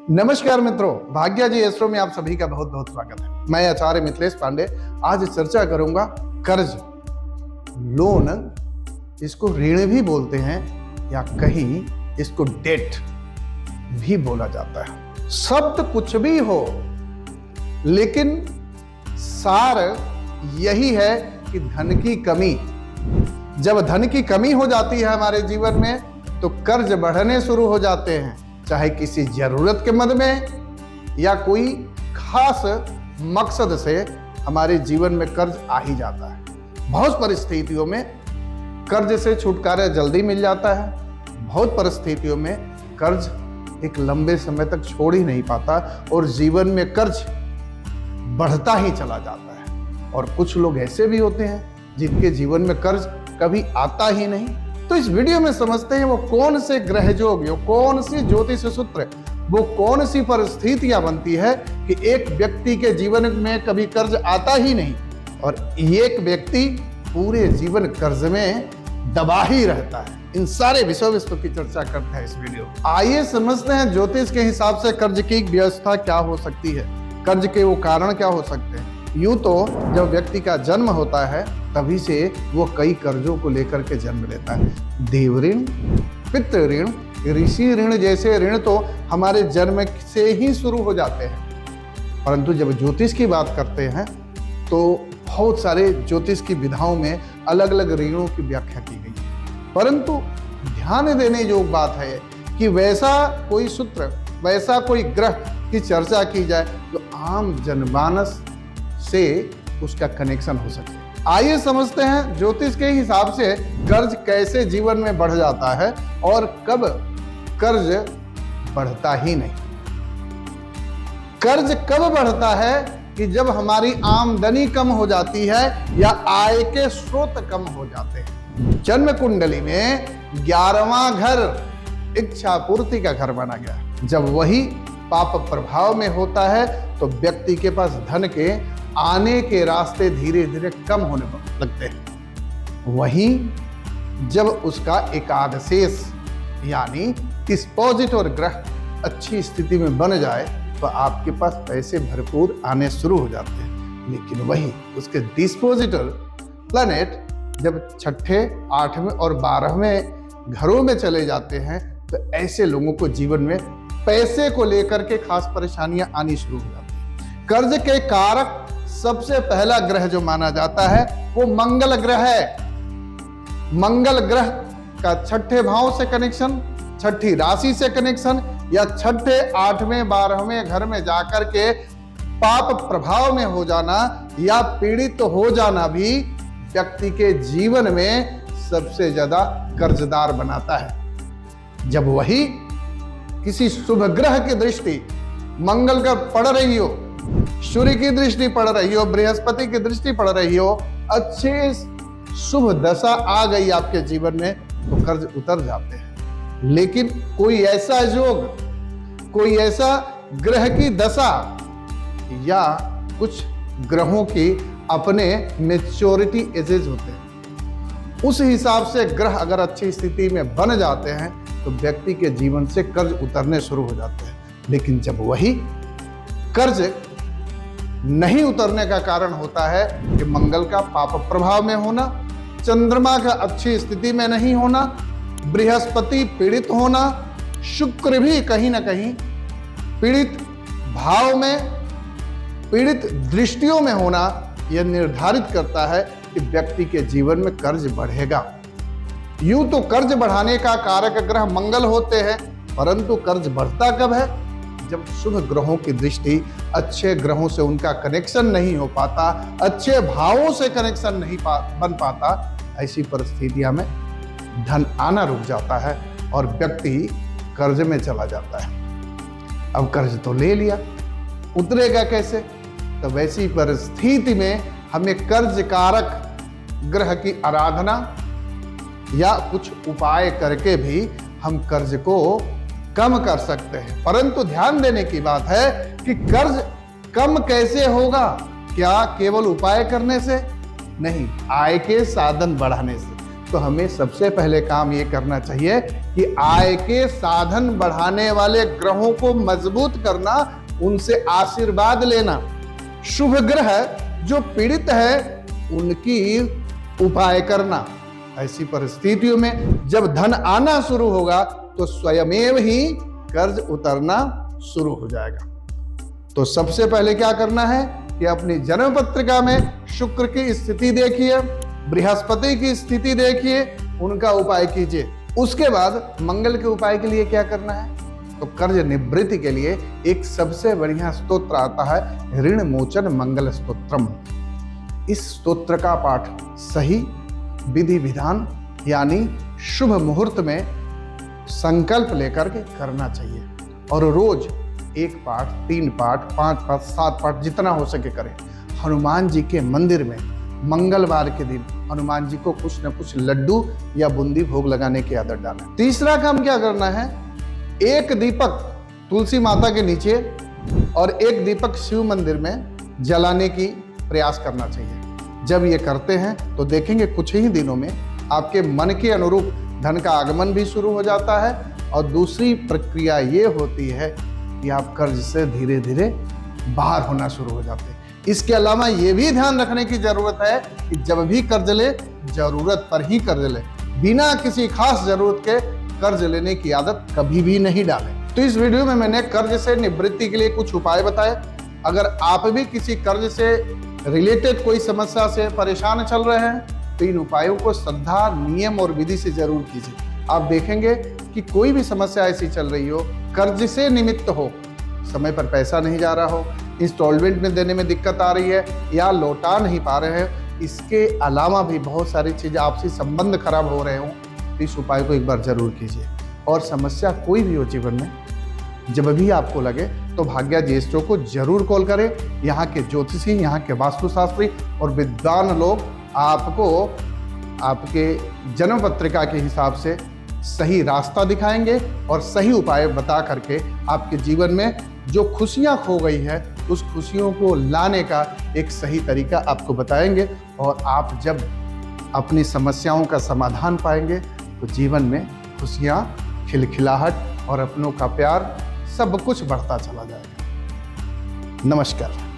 नमस्कार मित्रों, भाग्या जी एस्ट्रो में आप सभी का बहुत बहुत स्वागत है। मैं आचार्य मिथिलेश पांडे आज चर्चा करूंगा कर्ज, लोन, इसको ऋण भी बोलते हैं या कहीं इसको डेट भी बोला जाता है। शब्द कुछ भी हो, लेकिन सार यही है कि धन की कमी, जब धन की कमी हो जाती है हमारे जीवन में तो कर्ज बढ़ने शुरू हो जाते हैं, चाहे किसी जरूरत के मद में या कोई खास मकसद से हमारे जीवन में कर्ज आ ही जाता है। बहुत परिस्थितियों में कर्ज से छुटकारा जल्दी मिल जाता है, बहुत परिस्थितियों में कर्ज एक लंबे समय तक छोड़ ही नहीं पाता और जीवन में कर्ज बढ़ता ही चला जाता है। और कुछ लोग ऐसे भी होते हैं जिनके जीवन में कर्ज कभी आता ही नहीं। तो इस वीडियो में समझते हैं वो कौन से ग्रह योग, कौन सी ज्योतिष सूत्र, वो कौन सी परिस्थितियां बनती है कि एक व्यक्ति के जीवन में कभी कर्ज आता ही नहीं और एक व्यक्ति पूरे जीवन कर्ज में दबा ही रहता है। इन सारे विषय वस्तु की चर्चा करते हैं इस वीडियो। आइए समझते हैं ज्योतिष के हिसाब से कर्ज की व्यवस्था क्या हो सकती है, कर्ज के वो कारण क्या हो सकते हैं। यूं तो जब व्यक्ति का जन्म होता है तभी से वो कई कर्जों को लेकर के जन्म लेता है। देव ऋण, पितृ ऋण, ऋषि ऋण जैसे ऋण तो हमारे जन्म से ही शुरू हो जाते हैं। परंतु जब ज्योतिष की बात करते हैं तो बहुत सारे ज्योतिष की विधाओं में अलग अलग ऋणों की व्याख्या की गई है। परंतु ध्यान देने योग्य बात है कि वैसा कोई सूत्र, वैसा कोई ग्रह की चर्चा की जाए तो आम जनमानस से उसका कनेक्शन हो सके। आइए समझते हैं ज्योतिष के हिसाब से कर्ज कैसे जीवन में बढ़ जाता है और कब कर्ज बढ़ता ही नहीं। कर्ज कब बढ़ता है कि जब हमारी आमदनी कम हो जाती है या आय के स्रोत कम हो जाते हैं। जन्म कुंडली में 11वां घर इच्छा पूर्ति का घर माना गया। जब वही पाप प्रभाव में होता है तो व्यक्ति के पास धन के आने के रास्ते धीरे धीरे कम होने लगते हैं। वहीं जब उसका एकादशेष यानी डिस्पोजिटर ग्रह अच्छी स्थिति में बन जाए तो आपके पास पैसे भरपूर आने शुरू हो जाते हैं। लेकिन वही उसके डिस्पोजिटर प्लैनेट जब 6ठे, 8वें और 12वें घरों में चले जाते हैं तो ऐसे लोगों को जीवन में पैसे को लेकर के खास परेशानियां आनी शुरू हो जाती हैं। कर्ज के कारक सबसे पहला ग्रह जो माना जाता है वो मंगल ग्रह है। मंगल ग्रह का 6ठे भाव से कनेक्शन, 6ठी राशि से कनेक्शन या 6ठे, 8वें, 12वें घर में जाकर के पाप प्रभाव में हो जाना या पीड़ित हो जाना भी व्यक्ति के जीवन में सबसे ज्यादा कर्जदार बनाता है। जब वही किसी शुभ ग्रह की दृष्टि मंगल का पड़ रही हो, सूर्य की दृष्टि पड़ रही हो, बृहस्पति की दृष्टि पड़ रही हो, अच्छे शुभ दशा आ गई आपके जीवन में तो कर्ज उतर जाते हैं। लेकिन कोई ऐसा योग, कोई ऐसा ग्रह की दशा या कुछ ग्रहों की अपने मैच्योरिटी एजेज होते हैं, उस हिसाब से ग्रह अगर अच्छी स्थिति में बन जाते हैं तो व्यक्ति के जीवन से कर्ज उतरने शुरू हो जाते हैं। लेकिन जब वही कर्ज नहीं उतरने का कारण होता है कि मंगल का पाप प्रभाव में होना, चंद्रमा का अच्छी स्थिति में नहीं होना, बृहस्पति पीड़ित होना, शुक्र भी कहीं ना कहीं पीड़ित भाव में, पीड़ित दृष्टियों में होना, यह निर्धारित करता है कि व्यक्ति के जीवन में कर्ज बढ़ेगा। यूं तो कर्ज बढ़ाने का कारक ग्रह मंगल होते हैं, परंतु कर्ज बढ़ता कब है? जब शुभ ग्रहों की दृष्टि, अच्छे ग्रहों से उनका कनेक्शन नहीं हो पाता, अच्छे भावों से कनेक्शन नहीं बन पाता, ऐसी परिस्थितियां में धन आना रुक जाता है और व्यक्ति कर्ज में चला जाता है। अब कर्ज तो ले लिया, उतरेगा कैसे? तो वैसी परिस्थिति में हमें कर्ज कारक ग्रह की आराधना या कुछ उपाय करके भी हम कर्ज को कम कर सकते हैं। परंतु ध्यान देने की बात है कि कर्ज कम कैसे होगा? क्या केवल उपाय करने से? नहीं, आय के साधन बढ़ाने से। तो हमें सबसे पहले काम ये करना चाहिए कि आय के साधन बढ़ाने वाले ग्रहों को मजबूत करना, उनसे आशीर्वाद लेना। शुभ ग्रह जो पीड़ित है उनकी उपाय करना। ऐसी परिस्थितियों में जब धन आना शुरू होगा तो स्वयमेव ही कर्ज उतरना शुरू हो जाएगा। तो सबसे पहले क्या करना है कि अपनी जन्म पत्रिका में शुक्र की स्थिति देखिए, बृहस्पति की स्थिति देखिए, उनका उपाय कीजिए। उसके बाद मंगल के उपाय के लिए क्या करना है, तो कर्ज निवृत्ति के लिए एक सबसे बढ़िया स्तोत्र आता है, ऋण मोचन मंगल स्तोत्रम। इस स्तोत्र का पाठ सही विधि विधान यानी शुभ मुहूर्त में संकल्प लेकर के करना चाहिए और रोज 1 पाठ, 3 पाठ, 5 पाठ, 7 पाठ जितना हो सके करें। हनुमान जी के मंदिर में मंगलवार के दिन हनुमान जी को कुछ न कुछ लड्डू या बूंदी भोग लगाने की आदत डालें। तीसरा काम क्या करना है, 1 दीपक तुलसी माता के नीचे और 1 दीपक शिव मंदिर में जलाने की प्रयास करना चाहिए। जब ये करते हैं तो देखेंगे कुछ ही दिनों में आपके मन के अनुरूप धन का आगमन भी शुरू हो जाता है। और दूसरी प्रक्रिया ये होती है कि आप कर्ज से धीरे धीरे बाहर होना शुरू हो जाते हैं। इसके अलावा ये भी ध्यान रखने की जरूरत है कि जब भी कर्ज ले, जरूरत पर ही कर्ज ले, बिना किसी खास जरूरत के कर्ज लेने की आदत कभी भी नहीं डालें। तो इस वीडियो में मैंने कर्ज से निवृत्ति के लिए कुछ उपाय बताए। अगर आप भी किसी कर्ज से रिलेटेड कोई समस्या से परेशान चल रहे हैं तो इन उपायों को श्रद्धा, नियम और विधि से जरूर कीजिए। आप देखेंगे कि कोई भी समस्या ऐसी चल रही हो, कर्ज से निमित्त हो, समय पर पैसा नहीं जा रहा हो, इंस्टॉलमेंट में देने में दिक्कत आ रही है या लौटा नहीं पा रहे हैं, इसके अलावा भी बहुत सारी चीज़ें, आपसी संबंध खराब हो रहे हों, तो इस उपाय को एक बार जरूर कीजिए। और समस्या कोई भी हो जीवन में, जब भी आपको लगे तो भाग्या ज्येष्ठों को जरूर कॉल करें। यहाँ के ज्योतिषी, यहाँ के वास्तुशास्त्री और विद्वान लोग आपको आपके जन्म पत्रिका के हिसाब से सही रास्ता दिखाएंगे और सही उपाय बता करके आपके जीवन में जो खुशियां खो गई है उस खुशियों को लाने का एक सही तरीका आपको बताएंगे। और आप जब अपनी समस्याओं का समाधान पाएंगे तो जीवन में खुशियां, खिलखिलाहट और अपनों का प्यार सब कुछ बढ़ता चला जाएगा। नमस्कार।